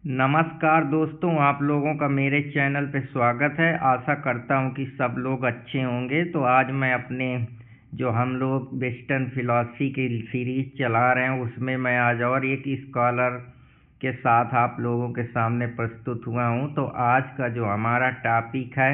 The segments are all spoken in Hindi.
नमस्कार दोस्तों, आप लोगों का मेरे चैनल पे स्वागत है। आशा करता हूँ कि सब लोग अच्छे होंगे। तो आज मैं अपने जो हम लोग वेस्टर्न फिलॉसफी की सीरीज चला रहे हैं उसमें मैं आज और एक स्कॉलर के साथ आप लोगों के सामने प्रस्तुत हुआ हूँ। तो आज का जो हमारा टॉपिक है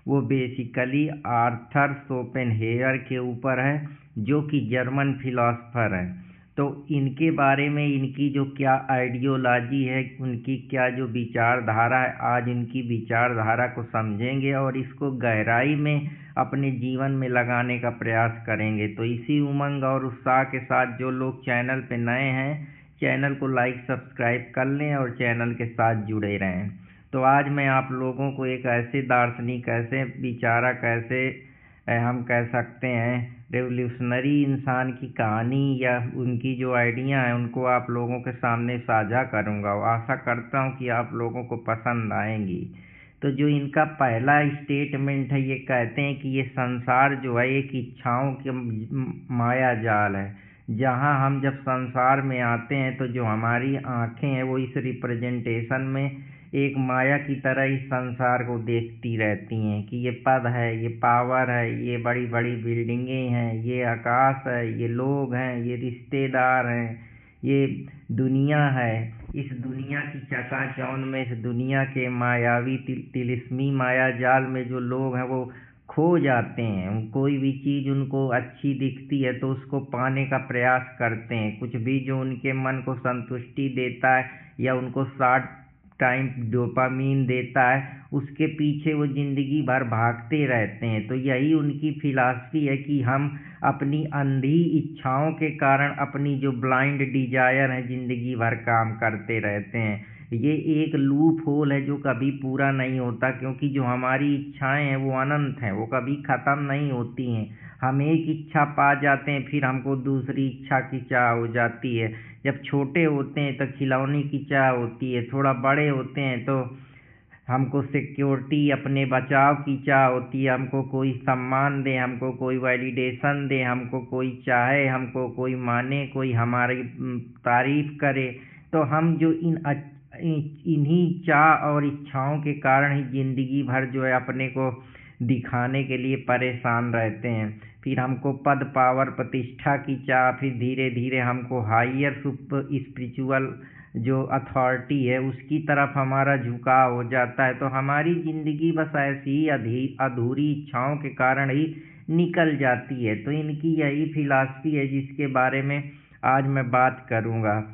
वो बेसिकली आर्थर शोपेनहेयर के ऊपर है, जो कि जर्मन फिलॉसफर हैं। तो इनके बारे में इनकी जो क्या आइडियोलॉजी है, उनकी क्या जो विचारधारा है, आज इनकी विचारधारा को समझेंगे और इसको गहराई में अपने जीवन में लगाने का प्रयास करेंगे। तो इसी उमंग और उत्साह के साथ जो लोग चैनल पे नए हैं, चैनल को लाइक सब्सक्राइब कर लें और चैनल के साथ जुड़े रहें। तो आज मैं आप लोगों को एक ऐसे दार्शनिक, ऐसे विचारक, ऐसे हम कह सकते हैं रेवोल्यूशनरी इंसान की कहानी या उनकी जो आइडिया है उनको आप लोगों के सामने साझा करूंगा और आशा करता हूं कि आप लोगों को पसंद आएंगी। तो जो इनका पहला स्टेटमेंट है, ये कहते हैं कि ये संसार जो है एक इच्छाओं के माया जाल है। जहां हम जब संसार में आते हैं तो जो हमारी आंखें हैं वो इस रिप्रेजेंटेशन में एक माया की तरह इस संसार को देखती रहती हैं कि ये पद है, ये पावर है, ये बड़ी बड़ी बिल्डिंगें हैं, ये आकाश है, ये लोग हैं, ये रिश्तेदार हैं, ये दुनिया है। इस दुनिया की चकाचौंध में, इस दुनिया के मायावी तिलिस्मी माया जाल में जो लोग हैं वो खो जाते हैं। कोई भी चीज़ उनको अच्छी दिखती है तो उसको पाने का प्रयास करते हैं। कुछ भी जो उनके मन को संतुष्टि देता है या उनको शॉर्ट टाइम डोपामीन देता है, उसके पीछे वो ज़िंदगी भर भागते रहते हैं। तो यही उनकी फिलॉसफी है कि हम अपनी अंधी इच्छाओं के कारण अपनी जो ब्लाइंड डिजायर है ज़िंदगी भर काम करते रहते हैं। ये एक लूप होल है जो कभी पूरा नहीं होता, क्योंकि जो हमारी इच्छाएं हैं वो अनंत हैं, वो कभी ख़त्म नहीं होती हैं। हम एक इच्छा पा जाते हैं, फिर हमको दूसरी इच्छा की चाह हो जाती है। जब छोटे होते हैं तो खिलौने की चाह होती है, थोड़ा बड़े होते हैं तो हमको सिक्योरिटी, अपने बचाव की चाह होती है, हमको कोई सम्मान दे, हमको कोई वैलिडेशन दे, हमको कोई चाहे, हमको कोई माने, कोई हमारी तारीफ करे। तो हम जो इन्हीं चाह और इच्छाओं के कारण ही ज़िंदगी भर जो है अपने को दिखाने के लिए परेशान रहते हैं। फिर हमको पद, पावर, प्रतिष्ठा की चाह, फिर धीरे धीरे हमको हायर स्पिरिचुअल जो अथॉरिटी है उसकी तरफ हमारा झुकाव हो जाता है। तो हमारी ज़िंदगी बस ऐसी ही अधूरी इच्छाओं के कारण ही निकल जाती है। तो इनकी यही फिलॉसफी है जिसके बारे में आज मैं बात करूँगा।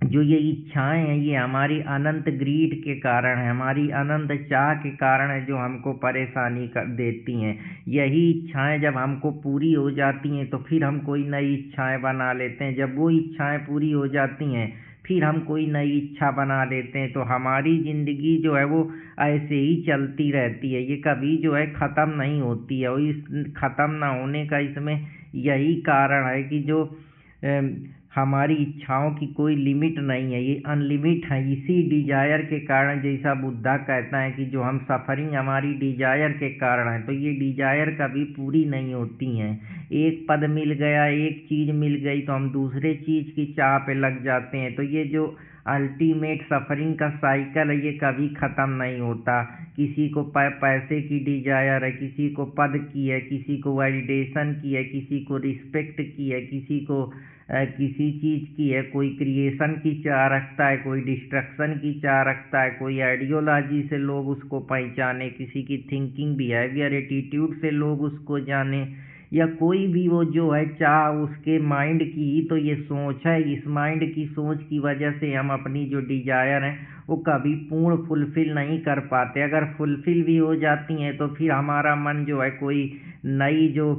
जो ये इच्छाएं हैं ये हमारी अनंत ग्रीड के कारण है, हमारी अनंत चाह के कारण है जो हमको परेशानी कर देती हैं। यही इच्छाएं जब हमको पूरी हो जाती हैं तो फिर हम कोई नई इच्छाएं बना लेते हैं। जब वो इच्छाएं पूरी हो जाती हैं फिर हम कोई नई इच्छा बना लेते हैं। तो हमारी ज़िंदगी जो है वो ऐसे ही चलती रहती है, ये कभी जो है ख़त्म नहीं होती है। और इस ख़त्म ना होने का इसमें यही कारण है कि जो हमारी इच्छाओं की कोई लिमिट नहीं है, ये अनलिमिट है। इसी डिजायर के कारण, जैसा बुद्धा कहता है कि जो हम सफरिंग हमारी डिजायर के कारण है, तो ये डिजायर कभी पूरी नहीं होती हैं। एक पद मिल गया, एक चीज़ मिल गई तो हम दूसरे चीज़ की चाह पे लग जाते हैं। तो ये जो अल्टीमेट सफरिंग का साइकिल है ये कभी ख़त्म नहीं होता। किसी को पैसे की डिजायर है, किसी को पद की है, किसी को वैलिडेशन की है, किसी को रिस्पेक्ट की है, किसी को किसी चीज़ की है, कोई क्रिएशन की चाह रखता है, कोई डिस्ट्रक्शन की चाह रखता है, कोई आइडियोलॉजी से लोग उसको पहचाने, किसी की थिंकिंग, बिहेवियर, एटीट्यूड से लोग उसको जाने, या कोई भी वो जो है चाह उसके माइंड की ही तो ये सोच है। इस माइंड की सोच की वजह से हम अपनी जो डिजायर हैं वो कभी पूर्ण फुलफिल नहीं कर पाते। अगर फुलफिल भी हो जाती हैं तो फिर हमारा मन जो है कोई नई जो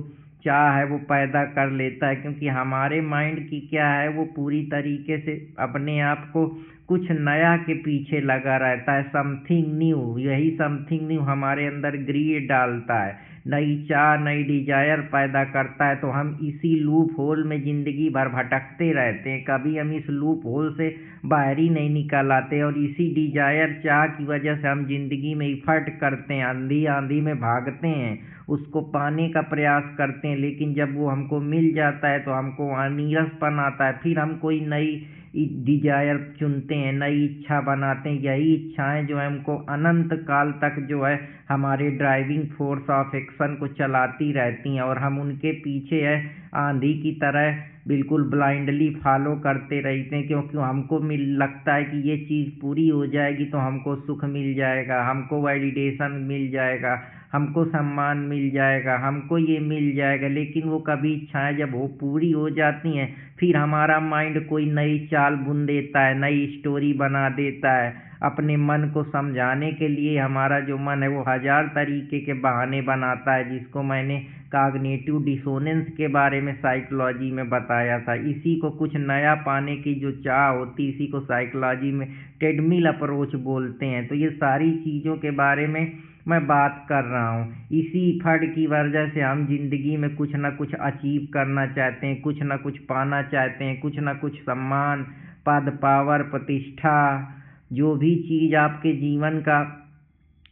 चाह है वो पैदा कर लेता है, क्योंकि हमारे माइंड की क्या है वो पूरी तरीके से अपने आप को कुछ नया के पीछे लगा रहता है। समथिंग न्यू, यही समथिंग न्यू हमारे अंदर ग्रीड डालता है, नई चाह, नई डिजायर पैदा करता है। तो हम इसी लूप होल में ज़िंदगी भर भटकते रहते हैं, कभी हम इस लूप होल से बाहर ही नहीं निकल आते। और इसी डिजायर, चाह की वजह से हम ज़िंदगी में इफर्ट करते हैं, आंधी आंधी में भागते हैं, उसको पाने का प्रयास करते हैं। लेकिन जब वो हमको मिल जाता है तो हमको नीरसपन आता है, फिर हम कोई नई डिजायर चुनते हैं, नई इच्छा बनाते हैं। यही इच्छाएं जो है हमको अनंत काल तक जो है हमारे ड्राइविंग फोर्स ऑफ एक्शन को चलाती रहती हैं, और हम उनके पीछे है आंधी की तरह बिल्कुल ब्लाइंडली फॉलो करते रहते हैं, क्योंकि हमको लगता है कि ये चीज़ पूरी हो जाएगी तो हमको सुख मिल जाएगा, हमको वैलिडेशन मिल जाएगा, हमको सम्मान मिल जाएगा, हमको ये मिल जाएगा। लेकिन वो कभी इच्छाएं जब वो पूरी हो जाती हैं, फिर हमारा माइंड कोई नई चाल बुन देता है, नई स्टोरी बना देता है। अपने मन को समझाने के लिए हमारा जो मन है वो हजार तरीके के बहाने बनाता है, जिसको मैंने कॉग्निटिव डिसोनेंस के बारे में साइकोलॉजी में बताया था। इसी को कुछ नया पाने की जो चाह होती, इसी को साइकोलॉजी में ट्रेडमिल अप्रोच बोलते हैं। तो ये सारी चीज़ों के बारे में मैं बात कर रहा हूँ। इसी फंड की वजह से हम जिंदगी में कुछ ना कुछ अचीव करना चाहते हैं, कुछ ना कुछ पाना चाहते हैं, कुछ ना कुछ सम्मान, पद, पावर, प्रतिष्ठा, जो भी चीज़ आपके जीवन का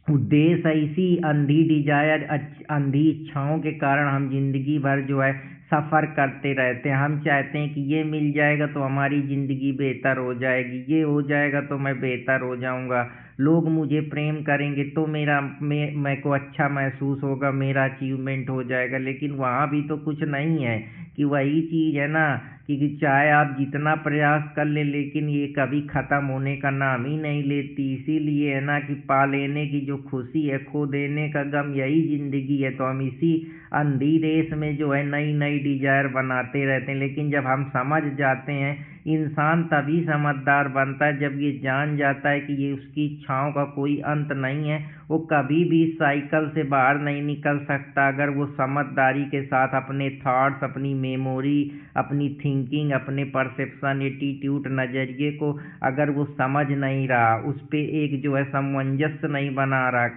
उद्देश्य है। इसी अंधी डिजायर, अंधी इच्छाओं के कारण हम जिंदगी भर जो है सफ़र करते रहते हैं। हम चाहते हैं कि ये मिल जाएगा तो हमारी ज़िंदगी बेहतर हो जाएगी, ये हो जाएगा तो मैं बेहतर हो जाऊंगा, लोग मुझे प्रेम करेंगे तो मैं को अच्छा महसूस होगा, मेरा अचीवमेंट हो जाएगा। लेकिन वहाँ भी तो कुछ नहीं है कि वही चीज़ है ना कि चाहे आप जितना प्रयास कर ले, लेकिन ये कभी ख़त्म होने का नाम ही नहीं लेती। इसीलिए है ना कि पा लेने की जो खुशी है, खो देने का गम, यही ज़िंदगी है। तो हम इसी अंधी रेस में जो है नई नई डिजायर बनाते रहते हैं। लेकिन जब हम समझ जाते हैं, इंसान तभी समझदार बनता है जब ये जान जाता है कि ये उसकी इच्छाओं का कोई अंत नहीं है, वो कभी भी इस साइकिल से बाहर नहीं निकल सकता अगर वो समझदारी के साथ अपने थॉट्स, अपनी मेमोरी, अपनी थिंकिंग, अपने परसेप्शन, एटीट्यूड, नज़रिए को अगर वो समझ नहीं रहा, उस पर एक जो है सामंजस्य नहीं बना रहा,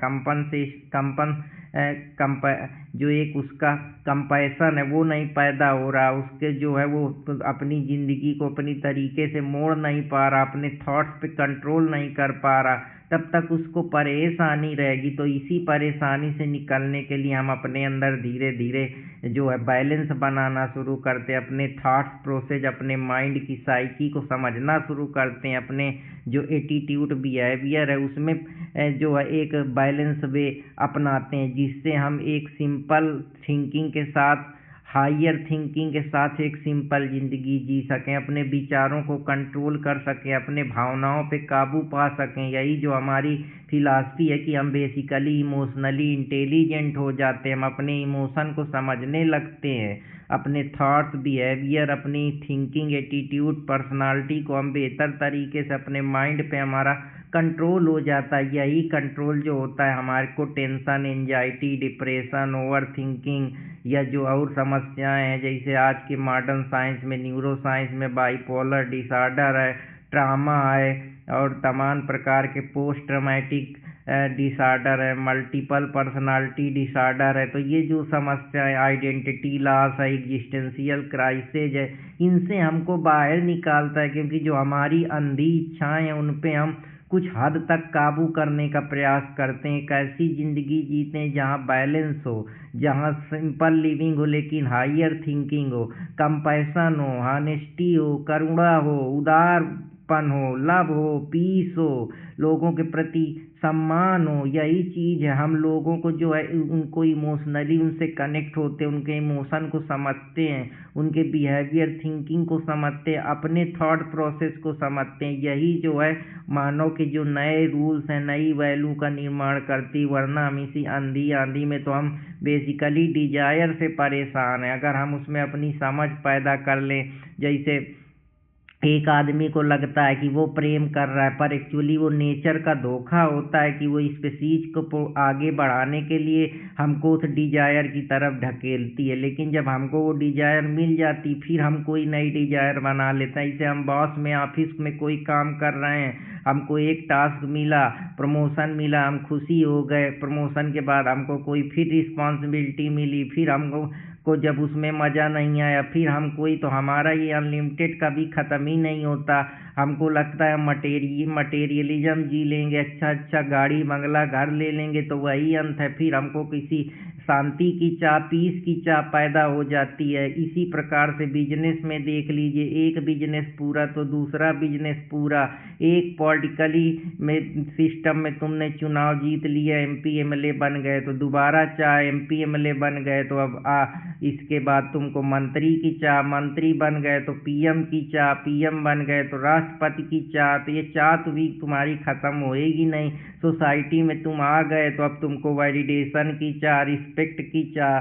जो एक उसका कंपैशन है वो नहीं पैदा हो रहा, उसके जो है वो अपनी ज़िंदगी को अपनी तरीके से मोड़ नहीं पा रहा, अपने थॉट्स पे कंट्रोल नहीं कर पा रहा, तब तक उसको परेशानी रहेगी। तो इसी परेशानी से निकलने के लिए हम अपने अंदर धीरे धीरे जो है बैलेंस बनाना शुरू करते हैं, अपने थॉट्स प्रोसेस, अपने माइंड की साइकी को समझना शुरू करते हैं, अपने जो एटीट्यूड बिहेवियर है उसमें जो है एक बैलेंस वे अपनाते हैं, जिससे हम एक सिंपल थिंकिंग के साथ, हायर थिंकिंग के साथ एक सिंपल ज़िंदगी जी सकें, अपने विचारों को कंट्रोल कर सकें, अपने भावनाओं पे काबू पा सकें। यही जो हमारी फिलॉसफी है कि हम बेसिकली इमोशनली इंटेलिजेंट हो जाते हैं, हम अपने इमोशन को समझने लगते हैं, अपने थॉट्स, बिहेवियर, अपनी थिंकिंग, एटीट्यूड, पर्सनालिटी को हम बेहतर तरीके से, अपने माइंड पे हमारा कंट्रोल हो जाता है। यही कंट्रोल जो होता है हमारे को tension, anxiety, depression, over thinking या जो और समस्याएं हैं, जैसे आज के मॉडर्न साइंस में, न्यूरो साइंस में बाइपोलर डिसऑर्डर है, ट्रामा है, और तमाम प्रकार के पोस्ट ट्रॉमेटिक डिसऑर्डर है, मल्टीपल पर्सनालिटी डिसऑर्डर है। तो ये जो समस्याएं, आइडेंटिटी लॉस है, एग्जिस्टेंशियल क्राइसिस है, इनसे हमको बाहर निकालता है, क्योंकि जो हमारी अंधी इच्छाएं हैं उन पे हम कुछ हद तक काबू करने का प्रयास करते हैं। एक ऐसी ज़िंदगी जीते हैं जहाँ बैलेंस हो, जहाँ सिंपल लिविंग हो लेकिन हायर थिंकिंग हो, कंपैशन हो, हॉनेस्टी हो, करुणा हो, उदारपन हो, लव हो, पीस हो, लोगों के प्रति सम्मान हो। यही चीज़ है, हम लोगों को जो है उनको इमोशनली उनसे कनेक्ट होते हैं, उनके इमोशन को समझते हैं, उनके बिहेवियर, थिंकिंग को समझते हैं, अपने थॉट प्रोसेस को समझते हैं। यही जो है मानव के जो नए रूल्स हैं, नई वैल्यू का निर्माण करती। वरना हम इसी आंधी में तो हम बेसिकली डिजायर से परेशान हैं। अगर हम उसमें अपनी समझ पैदा कर लें, जैसे एक आदमी को लगता है कि वो प्रेम कर रहा है, पर एक्चुअली वो नेचर का धोखा होता है कि वो स्पीसीज को आगे बढ़ाने के लिए हमको उस डिजायर की तरफ ढकेलती है। लेकिन जब हमको वो डिजायर मिल जाती, फिर हम कोई नई डिजायर बना लेते हैं। जैसे हम बॉस में, ऑफिस में कोई काम कर रहे हैं, हमको एक टास्क मिला, प्रमोशन मिला, हम खुशी हो गए, प्रमोशन के बाद हमको कोई फिर रिस्पॉन्सिबिलिटी मिली, फिर हमको जब उसमें मज़ा नहीं आया, फिर हम कोई, तो हमारा ये अनलिमिटेड कभी ख़त्म ही नहीं होता। हमको लगता है मटेरियलिज्म जी लेंगे, अच्छा गाड़ी बंगला घर ले लेंगे तो वही अंत है। फिर हमको किसी शांति की चाह, पीस की चाह पैदा हो जाती है। इसी प्रकार से बिजनेस में देख लीजिए, एक बिजनेस पूरा तो दूसरा बिजनेस पूरा। एक पॉलिटिकली में सिस्टम में तुमने चुनाव जीत लिया, MP MLA बन गए, तो दोबारा चाह MP MLA बन गए, तो अब इसके बाद तुमको मंत्री की चाह, मंत्री बन गए तो PM की चाह, PM बन गए तो राष्ट्रपति की चाह। तो ये चाह तो भी तुम्हारी खत्म होएगी नहीं। सोसाइटी में तुम आ गए तो अब तुमको वैलिडेशन की चाह, रिस्पेक्ट की चाह,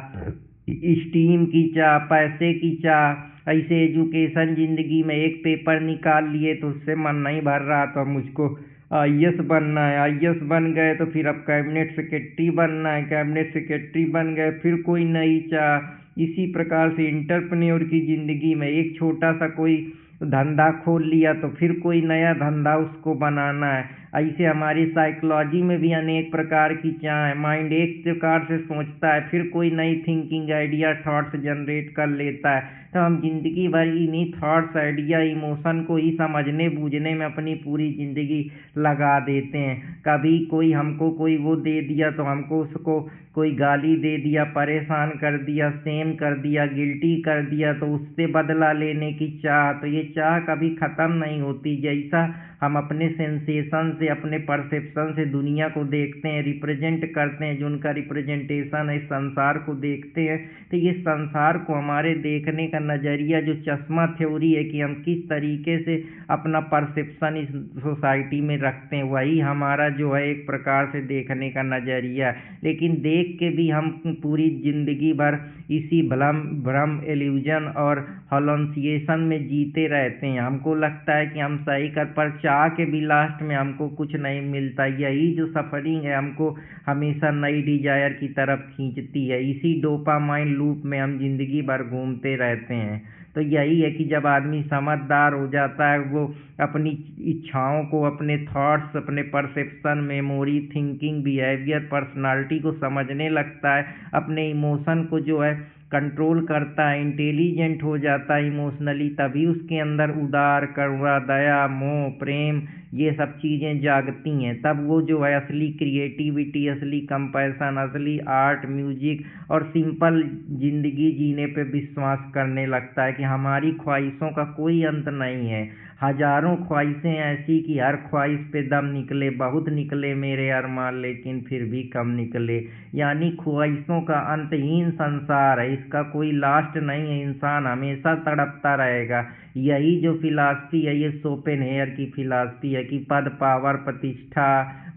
स्टीम की चाह, पैसे की चाह। ऐसे एजुकेशन जिंदगी में एक पेपर निकाल लिए तो उससे मन नहीं भर रहा, तो अब मुझको IAS बनना है। IAS बन गए तो फिर अब कैबिनेट सेक्रेटरी बनना है, कैबिनेट सेक्रेटरी बन गए फिर कोई नई चाह। इसी प्रकार से एंटरप्रेन्योर की ज़िंदगी में एक छोटा सा कोई धंधा खोल लिया तो फिर कोई नया धंधा उसको बनाना है। ऐसे हमारी साइकोलॉजी में भी अनेक प्रकार की चाह है। माइंड एक प्रकार से सोचता है, फिर कोई नई थिंकिंग, आइडिया, थॉट्स जनरेट कर लेता है। तो हम जिंदगी भर इन्हीं थॉट्स, आइडिया, इमोशन को ही समझने बूझने में अपनी पूरी ज़िंदगी लगा देते हैं। कभी कोई हमको कोई वो दे दिया तो हमको उसको कोई गाली दे दिया, परेशान कर दिया, सेम कर दिया, गिल्टी कर दिया, तो उससे बदला लेने की चाह। तो ये चाह कभी ख़त्म नहीं होती। जैसा हम अपने सेंसेशन से, अपने परसेप्शन से दुनिया को देखते हैं, रिप्रेजेंट करते हैं, जो उनका रिप्रेजेंटेशन है संसार को देखते हैं, तो ये संसार को हमारे देखने का नज़रिया, जो चश्मा थ्योरी है कि हम किस तरीके से अपना परसेप्शन इस सोसाइटी में रखते हैं, वही हमारा जो है एक प्रकार से देखने का नज़रिया है। लेकिन देख के भी हम पूरी ज़िंदगी भर इसी भ्रम, इल्यूजन और हॉलोसिएशन में जीते रहते हैं। हमको लगता है कि हम सही कर, पर चाह के भी लास्ट में हमको कुछ नहीं मिलता। यही जो सफरिंग है हमको हमेशा नई डिजायर की तरफ खींचती है। इसी डोपामाइन लूप में हम जिंदगी भर घूमते रहते हैं। तो यही है कि जब आदमी समझदार हो जाता है, वो अपनी इच्छाओं को, अपने थॉट्स, अपने perception, memory, thinking, behaviour, personality को समझने लगता है, अपने इमोशन को जो है कंट्रोल करता है, इंटेलिजेंट हो जाता है इमोशनली, तभी उसके अंदर उदार, करुणा, दया, मोह, प्रेम, ये सब चीज़ें जागती हैं। तब वो जो है असली क्रिएटिविटी, असली कंपैशन, असली आर्ट, म्यूजिक और सिंपल ज़िंदगी जीने पे विश्वास करने लगता है कि हमारी ख्वाहिशों का कोई अंत नहीं है। हजारों ख्वाहिशें ऐसी कि हर ख्वाहिश पे दम निकले, बहुत निकले मेरे अरमान, लेकिन फिर भी कम निकले। यानी ख्वाहिशों का अंतहीन संसार है, इसका कोई लास्ट नहीं है। इंसान हमेशा तड़पता रहेगा। यही जो फिलॉसफी है, ये शोपेनहेयर की फिलॉसफी है कि पद, पावर, प्रतिष्ठा,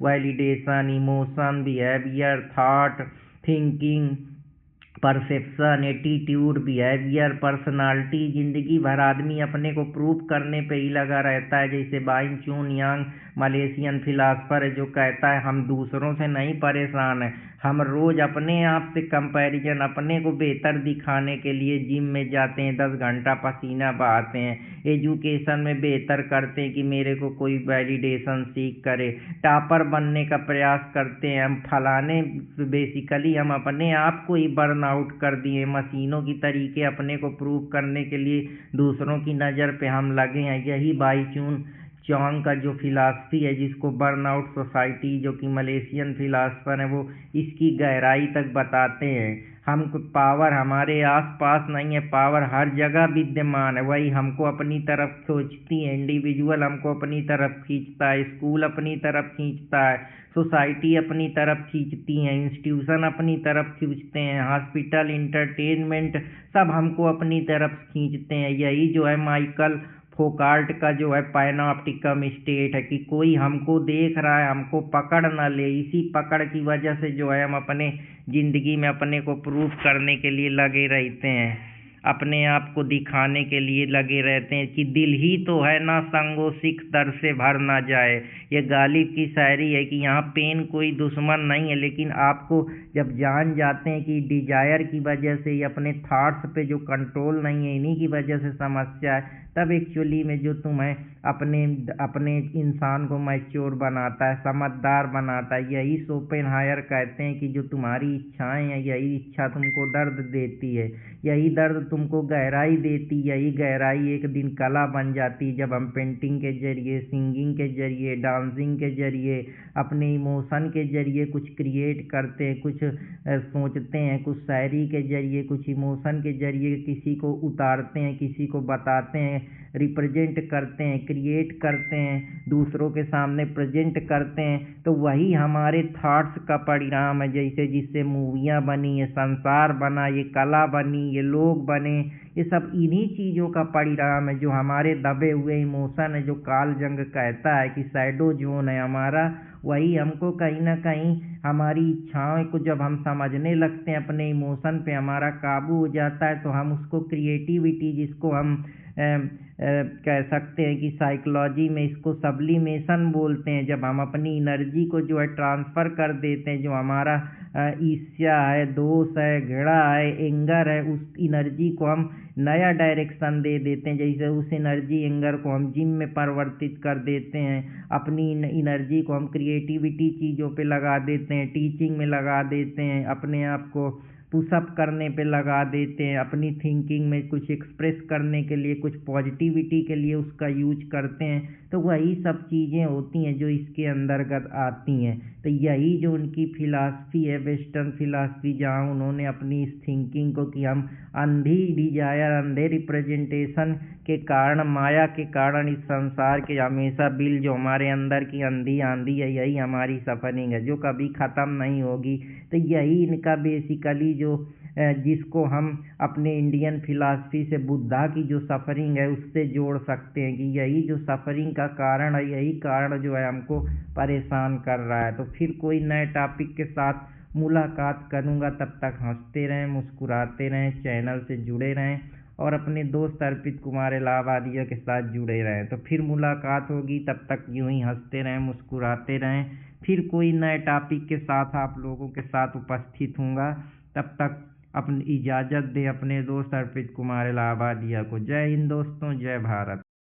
validation, emotion, behaviour, thought, thinking, perception, attitude, behaviour, personality, जिंदगी भर आदमी अपने को प्रूव करने पे ही लगा रहता है। जैसे बाइन चून यांग, मलेशियन फिलासफर है, जो कहता है हम दूसरों से नहीं परेशान है, हम रोज अपने आप से कंपैरिजन, अपने को बेहतर दिखाने के लिए जिम में जाते हैं, 10 घंटा पसीना बहाते हैं, एजुकेशन में बेहतर करते हैं कि मेरे को कोई वैलिडेशन सीख करे, टॉपर बनने का प्रयास करते हैं। हम फलाने, बेसिकली हम अपने आप को ही बर्न आउट कर दिए, मशीनों की तरीके अपने को प्रूव करने के लिए दूसरों की नज़र पे हम लगे हैं। यही बाई चून चौंग का जो फिलासफी है, जिसको बर्नआउट सोसाइटी, जो कि मलेशियन फिलासफर है, वो इसकी गहराई तक बताते हैं। हमको पावर हमारे आसपास नहीं है, पावर हर जगह विद्यमान है, वही हमको अपनी तरफ खींचती है। इंडिविजुअल हमको अपनी तरफ खींचता है, स्कूल अपनी तरफ खींचता है, सोसाइटी अपनी तरफ खींचती है, इंस्टीट्यूशन अपनी तरफ खींचते हैं, हॉस्पिटल, इंटरटेनमेंट, सब हमको अपनी तरफ खींचते हैं। यही जो है माइकल फोकाल्ट का जो है पैनॉप्टिकम स्टेट है कि कोई हमको देख रहा है, हमको पकड़ ना ले। इसी पकड़ की वजह से जो है हम अपने ज़िंदगी में अपने को प्रूव करने के लिए लगे रहते हैं, अपने आप को दिखाने के लिए लगे रहते हैं कि दिल ही तो है ना संगो सिख दर से भर ना जाए। ये गालिब की शायरी है कि यहाँ पेन कोई दुश्मन नहीं है, लेकिन आपको जब जान जाते हैं कि डिजायर की वजह से, ये अपने थॉट्स पे जो कंट्रोल नहीं है, इन्हीं की वजह से समस्या है, तब एक्चुअली में जो तुम्हें अपने अपने इंसान को मैच्योर बनाता है, समझदार बनाता है। यही शोपेनहायर कहते हैं कि जो तुम्हारी इच्छाएं हैं, यही इच्छा तुमको दर्द देती है, यही दर्द तुमको गहराई देती, यही गहराई एक दिन कला बन जाती। जब हम पेंटिंग के जरिए, सिंगिंग के जरिए, डांसिंग के जरिए, अपने इमोशन के जरिए कुछ क्रिएट करते हैं, कुछ सोचते हैं, कुछ शायरी के जरिए, कुछ इमोशन के जरिए किसी को उतारते हैं, किसी को बताते हैं, रिप्रेजेंट करते हैं, क्रिएट करते हैं, दूसरों के सामने प्रेजेंट करते हैं, तो वही हमारे थॉट्स का परिणाम है। जैसे जिससे मूवियाँ बनी, ये संसार बना, ये कला बनी, ये लोग बने, ये सब इन्हीं चीज़ों का परिणाम है। जो हमारे दबे हुए इमोशन है, जो कार्ल जंग कहता है कि शैडो जोन है हमारा, वही हमको कहीं ना कहीं हमारी इच्छाओं को जब हम समझने लगते हैं, अपने इमोशन पे हमारा काबू हो जाता है, तो हम उसको क्रिएटिविटी, जिसको हम कह सकते हैं कि साइकोलॉजी में इसको सब्लिमेशन बोलते हैं। जब हम अपनी एनर्जी को जो है ट्रांसफ़र कर देते हैं, जो हमारा ईर्ष्या है, दोष है, घृणा है, एंगर है, उस एनर्जी को हम नया डायरेक्शन दे देते हैं। जैसे उस एनर्जी, एंगर को हम जिम में परिवर्तित कर देते हैं, अपनी एनर्जी को हम क्रिएटिविटी चीज़ों पे लगा देते हैं, टीचिंग में लगा देते हैं, अपने आप को पुशअप करने पे लगा देते हैं, अपनी थिंकिंग में कुछ एक्सप्रेस करने के लिए, कुछ पॉजिटिविटी के लिए उसका यूज करते हैं। तो वही सब चीज़ें होती हैं जो इसके अंतर्गत आती हैं। तो यही जो उनकी फिलॉसफी है, वेस्टर्न फिलॉसफी, जहाँ उन्होंने अपनी इस थिंकिंग को कि हम अंधी डिजायर, अंधे रिप्रेजेंटेशन के कारण, माया के कारण इस संसार के हमेशा बिल जो हमारे अंदर की अंधी आंधी है, यही हमारी सफरिंग है जो कभी ख़त्म नहीं होगी। तो यही इनका बेसिकली जो जिसको हम अपने इंडियन फिलॉसफी से बुद्धा की जो सफ़रिंग है उससे जोड़ सकते हैं कि यही जो सफ़रिंग का कारण है, यही कारण जो है हमको परेशान कर रहा है। तो फिर कोई नए टॉपिक के साथ मुलाकात करूँगा, तब तक हंसते रहें, मुस्कुराते रहें, चैनल से जुड़े रहें और अपने दोस्त अर्पित कुमार इलाहाबादिया के साथ जुड़े रहें। तो फिर मुलाकात होगी, तब तक यूं ही हंसते रहें, मुस्कुराते रहें। फिर कोई नए टॉपिक के साथ आप लोगों के साथ उपस्थित होऊंगा। तब तक अपनी इजाज़त दे अपने दोस्त अर्पित कुमार इलाहाबादिया को। जय हिंद दोस्तों, जय भारत।